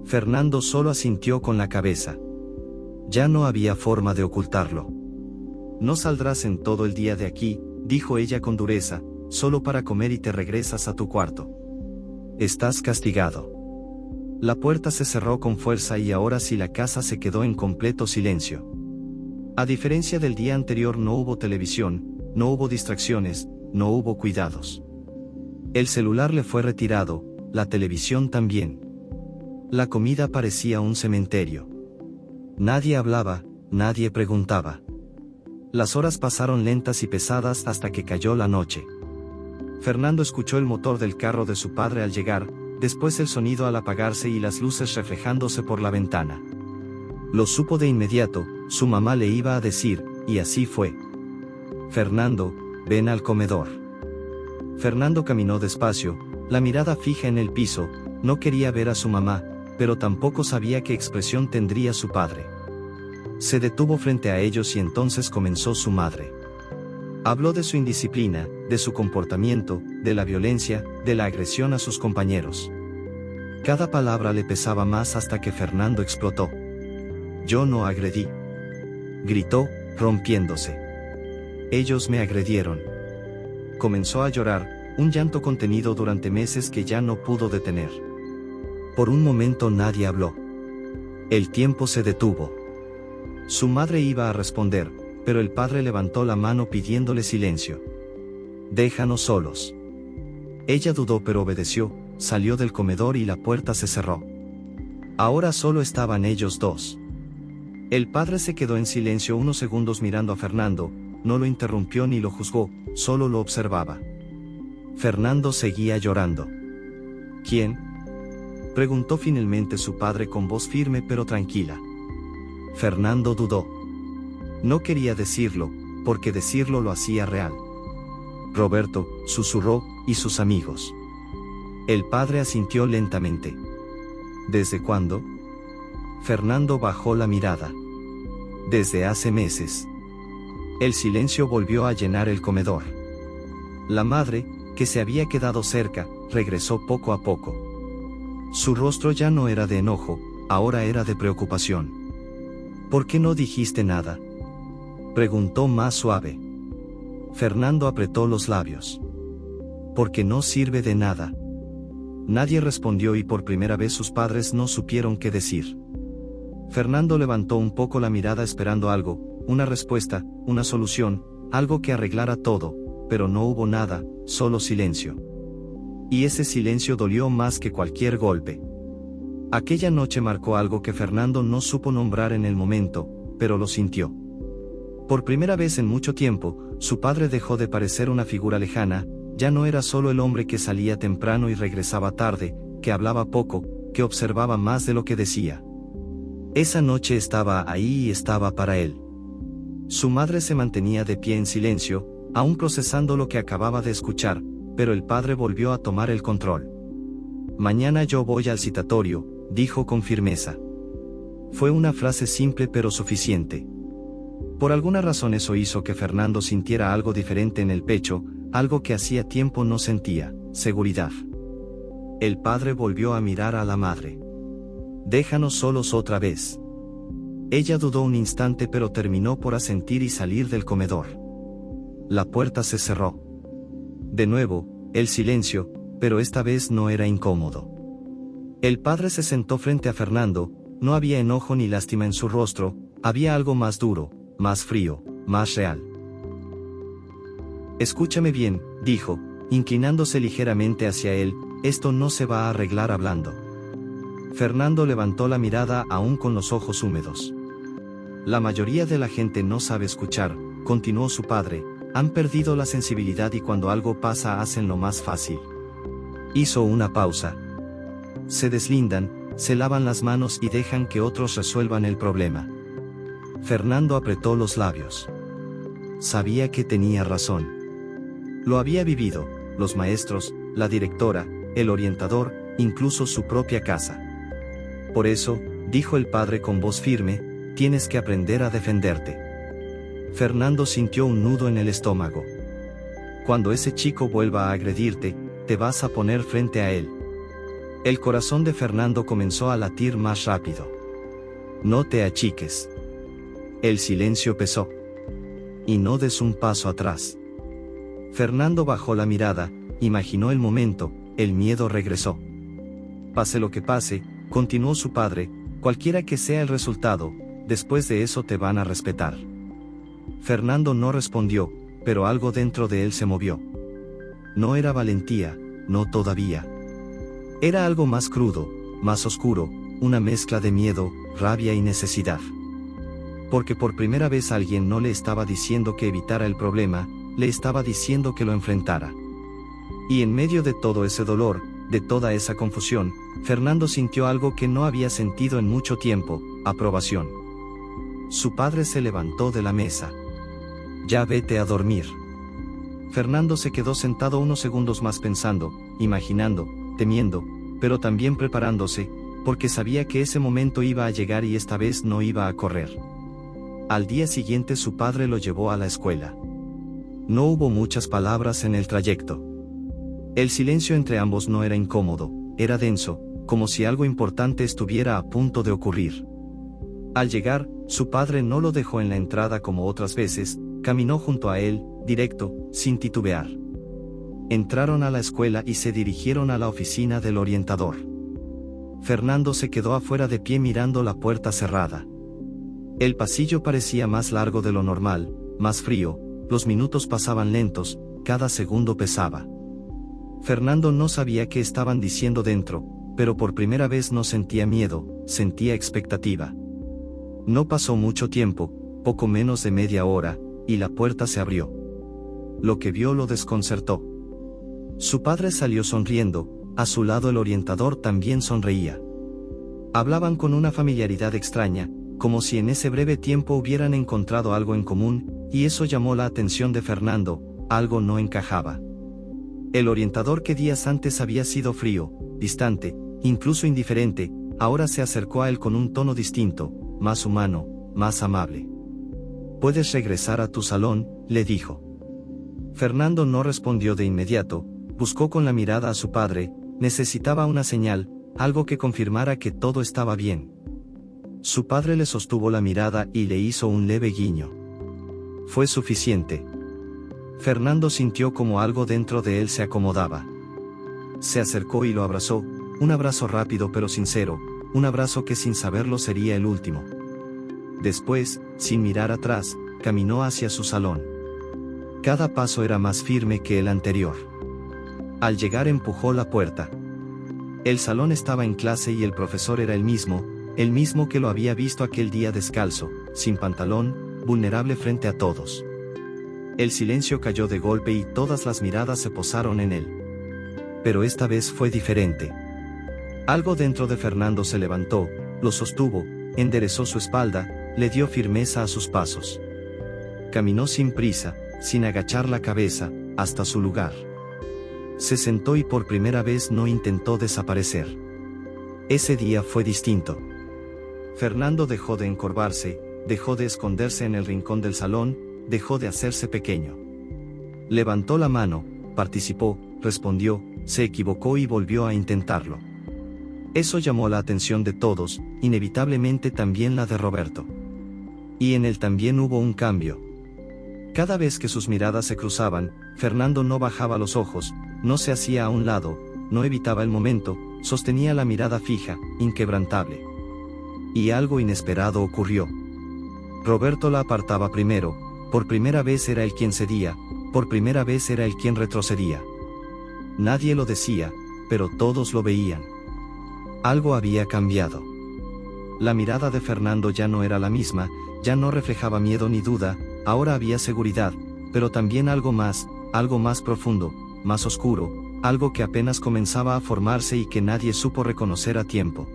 Fernando solo asintió con la cabeza. Ya no había forma de ocultarlo. No saldrás en todo el día de aquí, dijo ella con dureza, solo para comer y te regresas a tu cuarto. Estás castigado. La puerta se cerró con fuerza y ahora sí la casa se quedó en completo silencio. A diferencia del día anterior no hubo televisión, no hubo distracciones, no hubo cuidados. El celular le fue retirado, la televisión también. La comida parecía un cementerio. Nadie hablaba, nadie preguntaba. Las horas pasaron lentas y pesadas hasta que cayó la noche. Fernando escuchó el motor del carro de su padre al llegar, después el sonido al apagarse y las luces reflejándose por la ventana. Lo supo de inmediato, su mamá le iba a decir, y así fue. Fernando, ven al comedor. Fernando caminó despacio, la mirada fija en el piso, no quería ver a su mamá, pero tampoco sabía qué expresión tendría su padre. Se detuvo frente a ellos y entonces comenzó su madre. Habló de su indisciplina, de su comportamiento, de la violencia, de la agresión a sus compañeros. Cada palabra le pesaba más hasta que Fernando explotó. Yo no agredí. Gritó, rompiéndose. Ellos me agredieron. Comenzó a llorar, un llanto contenido durante meses que ya no pudo detener. Por un momento nadie habló. El tiempo se detuvo. Su madre iba a responder, pero el padre levantó la mano pidiéndole silencio. Déjanos solos. Ella dudó pero obedeció, salió del comedor y la puerta se cerró. Ahora solo estaban ellos dos. El padre se quedó en silencio unos segundos mirando a Fernando, no lo interrumpió ni lo juzgó, solo lo observaba. Fernando seguía llorando. ¿Quién?, preguntó finalmente su padre con voz firme pero tranquila. Fernando dudó. No quería decirlo, porque decirlo lo hacía real. Roberto, susurró, y sus amigos. El padre asintió lentamente. ¿Desde cuándo? Fernando bajó la mirada. Desde hace meses. El silencio volvió a llenar el comedor. La madre, que se había quedado cerca, regresó poco a poco. Su rostro ya no era de enojo, ahora era de preocupación. ¿Por qué no dijiste nada?, preguntó más suave. Fernando apretó los labios. Porque no sirve de nada. Nadie respondió y por primera vez sus padres no supieron qué decir. Fernando levantó un poco la mirada esperando algo, una respuesta, una solución, algo que arreglara todo, pero no hubo nada, solo silencio. Y ese silencio dolió más que cualquier golpe. Aquella noche marcó algo que Fernando no supo nombrar en el momento, pero lo sintió. Por primera vez en mucho tiempo, su padre dejó de parecer una figura lejana, ya no era solo el hombre que salía temprano y regresaba tarde, que hablaba poco, que observaba más de lo que decía. Esa noche estaba ahí y estaba para él. Su madre se mantenía de pie en silencio, aún procesando lo que acababa de escuchar, pero el padre volvió a tomar el control. Mañana yo voy al citatorio, dijo con firmeza. Fue una frase simple pero suficiente. Por alguna razón eso hizo que Fernando sintiera algo diferente en el pecho, algo que hacía tiempo no sentía, seguridad. El padre volvió a mirar a la madre. Déjanos solos otra vez. Ella dudó un instante pero terminó por asentir y salir del comedor. La puerta se cerró. De nuevo, el silencio, pero esta vez no era incómodo. El padre se sentó frente a Fernando, no había enojo ni lástima en su rostro, había algo más duro, más frío, más real. Escúchame bien, dijo, inclinándose ligeramente hacia él, esto no se va a arreglar hablando. Fernando levantó la mirada aún con los ojos húmedos. La mayoría de la gente no sabe escuchar, continuó su padre, han perdido la sensibilidad y cuando algo pasa hacen lo más fácil. Hizo una pausa. Se deslindan, se lavan las manos y dejan que otros resuelvan el problema. Fernando apretó los labios. Sabía que tenía razón. Lo había vivido, los maestros, la directora, el orientador, incluso su propia casa. Por eso, dijo el padre con voz firme, tienes que aprender a defenderte. Fernando sintió un nudo en el estómago. Cuando ese chico vuelva a agredirte, te vas a poner frente a él. El corazón de Fernando comenzó a latir más rápido. No te achiques. El silencio pesó. Y no des un paso atrás. Fernando bajó la mirada, imaginó el momento, el miedo regresó. Pase lo que pase, continuó su padre, cualquiera que sea el resultado, después de eso te van a respetar. Fernando no respondió, pero algo dentro de él se movió. No era valentía, no todavía. Era algo más crudo, más oscuro, una mezcla de miedo, rabia y necesidad. Porque por primera vez alguien no le estaba diciendo que evitara el problema, le estaba diciendo que lo enfrentara. Y en medio de todo ese dolor, de toda esa confusión, Fernando sintió algo que no había sentido en mucho tiempo, aprobación. Su padre se levantó de la mesa. Ya vete a dormir. Fernando se quedó sentado unos segundos más pensando, imaginando, temiendo, pero también preparándose, porque sabía que ese momento iba a llegar y esta vez no iba a correr. Al día siguiente su padre lo llevó a la escuela. No hubo muchas palabras en el trayecto. El silencio entre ambos no era incómodo, era denso, como si algo importante estuviera a punto de ocurrir. Al llegar, su padre no lo dejó en la entrada como otras veces, caminó junto a él, directo, sin titubear. Entraron a la escuela y se dirigieron a la oficina del orientador. Fernando se quedó afuera de pie mirando la puerta cerrada. El pasillo parecía más largo de lo normal, más frío, los minutos pasaban lentos, cada segundo pesaba. Fernando no sabía qué estaban diciendo dentro, pero por primera vez no sentía miedo, sentía expectativa. No pasó mucho tiempo, poco menos de media hora, y la puerta se abrió. Lo que vio lo desconcertó. Su padre salió sonriendo, a su lado el orientador también sonreía. Hablaban con una familiaridad extraña, como si en ese breve tiempo hubieran encontrado algo en común, y eso llamó la atención de Fernando, algo no encajaba. El orientador que días antes había sido frío, distante, incluso indiferente, Ahora se acercó a él con un tono distinto, más humano, más amable. «Puedes regresar a tu salón», le dijo. Fernando no respondió de inmediato, buscó con la mirada a su padre, necesitaba una señal, algo que confirmara que todo estaba bien. Su padre le sostuvo la mirada y le hizo un leve guiño. Fue suficiente. Fernando sintió como algo dentro de él se acomodaba. Se acercó y lo abrazó, un abrazo rápido pero sincero, un abrazo que sin saberlo sería el último. Después, sin mirar atrás, caminó hacia su salón. Cada paso era más firme que el anterior. Al llegar empujó la puerta. El salón estaba en clase y el profesor era el mismo que lo había visto aquel día descalzo, sin pantalón, vulnerable frente a todos. El silencio cayó de golpe y todas las miradas se posaron en él. Pero esta vez fue diferente. Algo dentro de Fernando se levantó, lo sostuvo, enderezó su espalda, le dio firmeza a sus pasos. Caminó sin prisa, sin agachar la cabeza, hasta su lugar. Se sentó y por primera vez no intentó desaparecer. Ese día fue distinto. Fernando dejó de encorvarse, dejó de esconderse en el rincón del salón, dejó de hacerse pequeño. Levantó la mano, participó, respondió, se equivocó y volvió a intentarlo. Eso llamó la atención de todos, inevitablemente también la de Roberto. Y en él también hubo un cambio. Cada vez que sus miradas se cruzaban, Fernando no bajaba los ojos, no se hacía a un lado, no evitaba el momento, sostenía la mirada fija, inquebrantable. Y algo inesperado ocurrió. Roberto la apartaba primero, por primera vez era él quien cedía, por primera vez era él quien retrocedía. Nadie lo decía, pero todos lo veían. Algo había cambiado. La mirada de Fernando ya no era la misma, ya no reflejaba miedo ni duda, ahora había seguridad, pero también algo más profundo, más oscuro, algo que apenas comenzaba a formarse y que nadie supo reconocer a tiempo.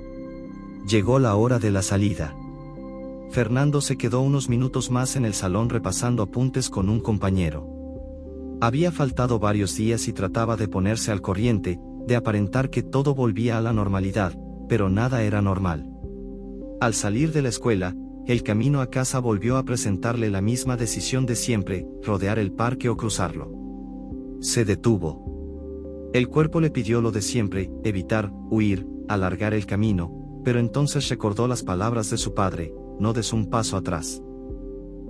Llegó la hora de la salida. Fernando se quedó unos minutos más en el salón repasando apuntes con un compañero. Había faltado varios días y trataba de ponerse al corriente, de aparentar que todo volvía a la normalidad, pero nada era normal. Al salir de la escuela, el camino a casa volvió a presentarle la misma decisión de siempre, rodear el parque o cruzarlo. Se detuvo. El cuerpo le pidió lo de siempre, evitar, huir, alargar el camino, pero entonces recordó las palabras de su padre, no des un paso atrás.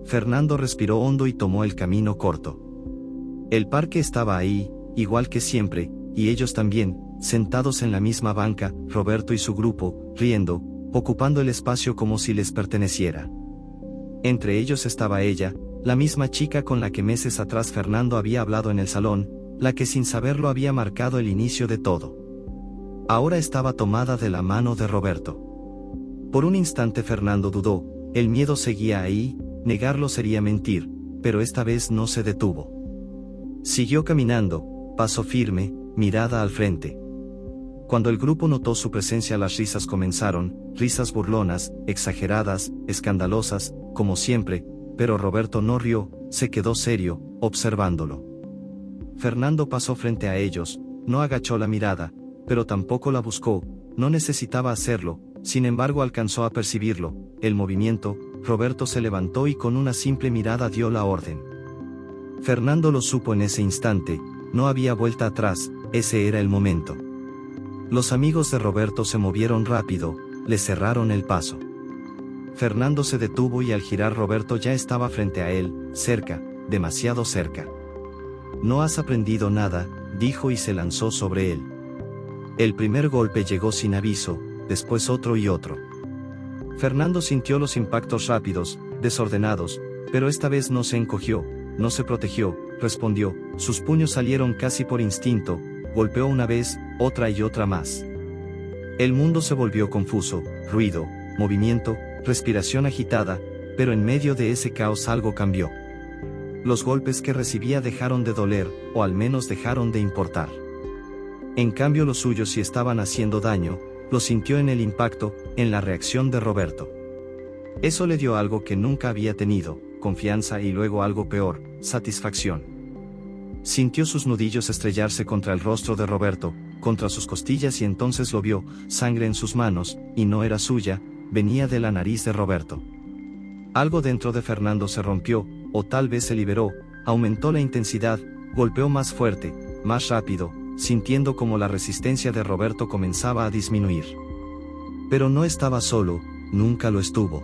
Fernando respiró hondo y tomó el camino corto. El parque estaba ahí, igual que siempre, y ellos también, sentados en la misma banca, Roberto y su grupo, riendo, ocupando el espacio como si les perteneciera. Entre ellos estaba ella, la misma chica con la que meses atrás Fernando había hablado en el salón, la que sin saberlo había marcado el inicio de todo. Ahora estaba tomada de la mano de Roberto. Por un instante Fernando dudó, el miedo seguía ahí, negarlo sería mentir, pero esta vez no se detuvo. Siguió caminando, paso firme, mirada al frente. Cuando el grupo notó su presencia las risas comenzaron, risas burlonas, exageradas, escandalosas, como siempre, pero Roberto no rió, se quedó serio, observándolo. Fernando pasó frente a ellos, no agachó la mirada, pero tampoco la buscó, no necesitaba hacerlo, sin embargo alcanzó a percibirlo, el movimiento, Roberto se levantó y con una simple mirada dio la orden. Fernando lo supo en ese instante, no había vuelta atrás, ese era el momento. Los amigos de Roberto se movieron rápido, le cerraron el paso. Fernando se detuvo y al girar Roberto ya estaba frente a él, cerca, demasiado cerca. No has aprendido nada, dijo y se lanzó sobre él. El primer golpe llegó sin aviso, después otro y otro. Fernando sintió los impactos rápidos, desordenados, pero esta vez no se encogió, no se protegió, respondió, sus puños salieron casi por instinto, golpeó una vez, otra y otra más. El mundo se volvió confuso, ruido, movimiento, respiración agitada, pero en medio de ese caos algo cambió. Los golpes que recibía dejaron de doler, o al menos dejaron de importar. En cambio los suyos sí estaban haciendo daño, lo sintió en el impacto, en la reacción de Roberto. Eso le dio algo que nunca había tenido, confianza y luego algo peor, satisfacción. Sintió sus nudillos estrellarse contra el rostro de Roberto, contra sus costillas y entonces lo vio, sangre en sus manos, y no era suya, venía de la nariz de Roberto. Algo dentro de Fernando se rompió, o tal vez se liberó, aumentó la intensidad, golpeó más fuerte, más rápido, sintiendo como la resistencia de Roberto comenzaba a disminuir. Pero no estaba solo, nunca lo estuvo.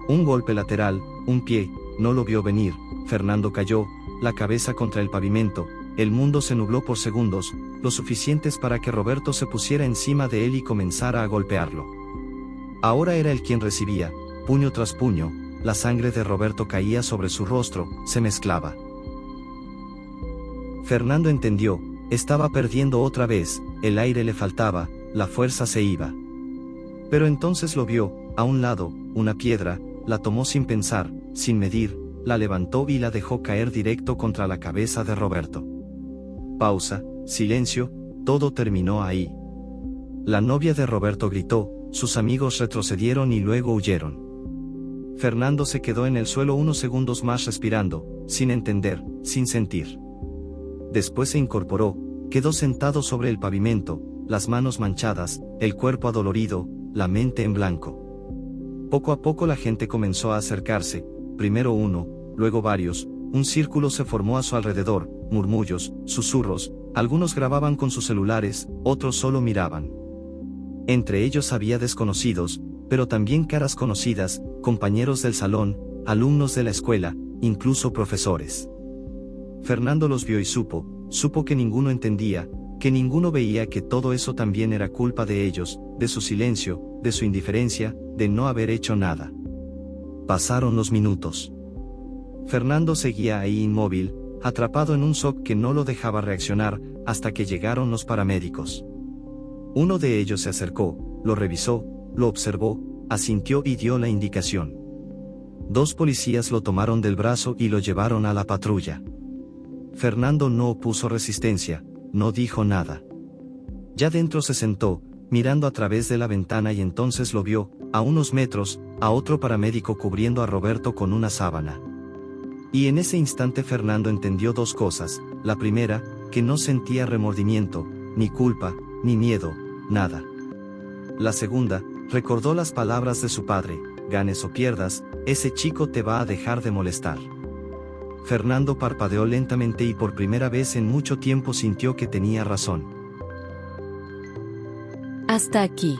Un golpe lateral, un pie, no lo vio venir, Fernando cayó, la cabeza contra el pavimento, el mundo se nubló por segundos, lo suficientes para que Roberto se pusiera encima de él y comenzara a golpearlo. Ahora era él quien recibía, puño tras puño, la sangre de Roberto caía sobre su rostro, se mezclaba. Fernando entendió, estaba perdiendo otra vez, el aire le faltaba, la fuerza se iba. Pero entonces lo vio, a un lado, una piedra, la tomó sin pensar, sin medir, la levantó y la dejó caer directo contra la cabeza de Roberto. Pausa, silencio, todo terminó ahí. La novia de Roberto gritó, sus amigos retrocedieron y luego huyeron. Fernando se quedó en el suelo unos segundos más respirando, sin entender, sin sentir. Después se incorporó, quedó sentado sobre el pavimento, las manos manchadas, el cuerpo adolorido, la mente en blanco. Poco a poco la gente comenzó a acercarse, primero uno, luego varios, un círculo se formó a su alrededor, murmullos, susurros, algunos grababan con sus celulares, otros solo miraban. Entre ellos había desconocidos, pero también caras conocidas, compañeros del salón, alumnos de la escuela, incluso profesores. Fernando los vio y supo que ninguno entendía, que ninguno veía que todo eso también era culpa de ellos, de su silencio, de su indiferencia, de no haber hecho nada. Pasaron los minutos. Fernando seguía ahí inmóvil, atrapado en un shock que no lo dejaba reaccionar, hasta que llegaron los paramédicos. Uno de ellos se acercó, lo revisó, lo observó, asintió y dio la indicación. 2 policías lo tomaron del brazo y lo llevaron a la patrulla. Fernando no opuso resistencia, no dijo nada. Ya dentro se sentó, mirando a través de la ventana y entonces lo vio, a unos metros, a otro paramédico cubriendo a Roberto con una sábana. Y en ese instante Fernando entendió 2 cosas, la primera, que no sentía remordimiento, ni culpa, ni miedo, nada. La segunda, recordó las palabras de su padre, ganes o pierdas, ese chico te va a dejar de molestar. Fernando parpadeó lentamente y por primera vez en mucho tiempo sintió que tenía razón. Hasta aquí.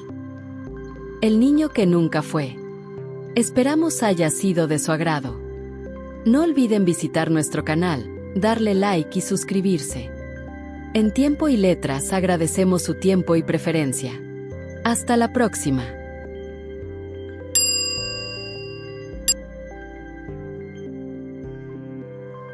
El niño que nunca fue. Esperamos haya sido de su agrado. No olviden visitar nuestro canal, darle like y suscribirse. En Tiempo y Letras agradecemos su tiempo y preferencia. Hasta la próxima.